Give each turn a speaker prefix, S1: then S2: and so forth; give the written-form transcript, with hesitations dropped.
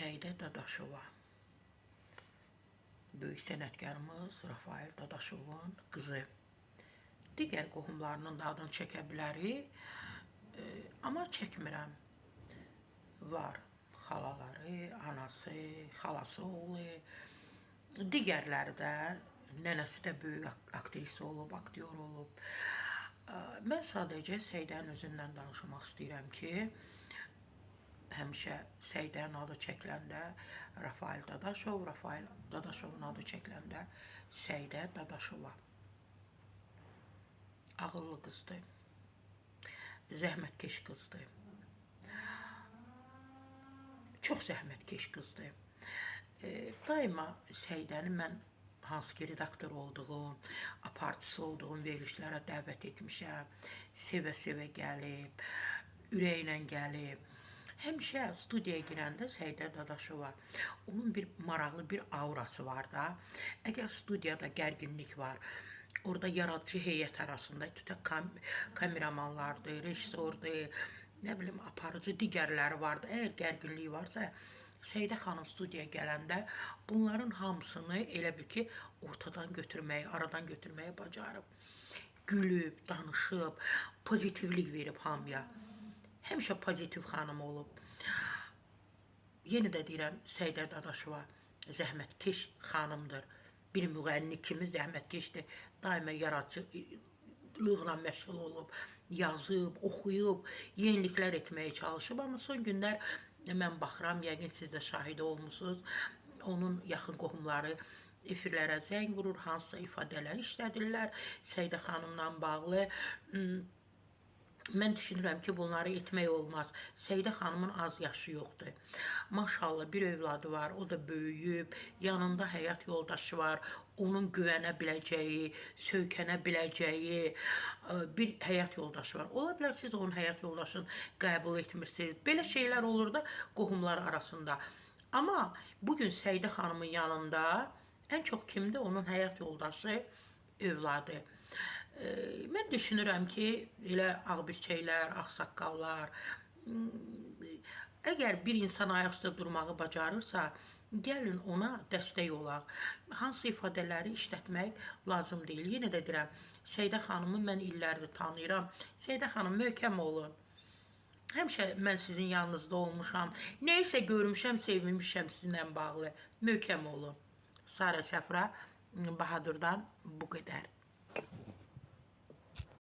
S1: Səidə Dadaşova. Böyük sənətkarımız Rafael Dadaşovun qızı. Digər qohumlarının da adını çəkə bilərik, amma çəkmirəm. Var xalaları, anası, xalası oğlu, digərləri də, nənəsi də böyük aktrisa olub, aktyor olub. Mən sadəcə Səidənin özündən danışmaq istəyirəm ki, həmişə Səidənin adı çəkiləndə Rafael Dadaşov, Rafael Dadaşovun adı çəkiləndə Səidə Dadaşova. Ağıllı qızdır, zəhmətkeş qızdır, çox zəhmətkeş qızdır. Daima Səidəni mən hansı ki redaktor olduğum, apartısı olduğum verilişlərə dəvət etmişəm, sevə-sevə gəlib, ürəklə gəlib. Həmişə studiyaya girəndə Səidə Dadaşova, onun bir maraqlı bir aurası var da. Əgər studiyada gərginlik var, orada yaradıcı heyət arasında tutaq kameramanlardır, rejissordur, nə bilim aparıcı digərləri vardı. Əgər gərginlik varsa, Səidə xanım studiyaya gələndə bunların hamısını elə bil ki ortadan götürməyi, aradan götürməyi bacarıb. Gülüb, danışıb, pozitivlik verib hamıya. Həmişə pozitiv xanım olub. Yenə də deyirəm, Səidə Dadaşova zəhmətkeş xanımdır. Bir müğənni kimi zəhmətkeşdir. Daima yaradıcılıqla məşğul olub, yazıb, oxuyub, yeniliklər etməyə çalışıb. Amma son günlər mən baxıram, yəqin siz də şahid olmuşsunuz. Onun yaxın qohumları efirlərə zəng vurur, hansısa ifadələr işlədirlər Səidə xanımla bağlı. Mən düşünürəm ki, bunları etmək olmaz. Səidə xanımın az yaşı yoxdur. Maşallah bir övladı var, o da böyüyüb, yanında həyat yoldaşı var, onun güvənə biləcəyi, söykənə biləcəyi bir həyat yoldaşı var. Ola bilər siz onun həyat yoldaşını qəbul etmirsiniz. Belə şeylər olur da qohumlar arasında. Amma bugün Səidə xanımın yanında ən çox kimdir? Onun həyat yoldaşı, övladı. Mən düşünürəm ki, elə ağbirçəklər, ağsaqqallar, əgər bir insan ayaq üstə durmağı bacarırsa, gəlin ona dəstək olaq. Hansı ifadələri işlətmək lazım deyil. Yenə də deyirəm, Səidə xanımı mən illərdir tanıyıram. Səidə xanım, möhkəm olun. Həmişə mən sizin yanınızda olmuşam. Neysə görmüşəm, sevmişəm sizinlə bağlı. Möhkəm olun. Sarə Səfra Bahadırdan bu qədər.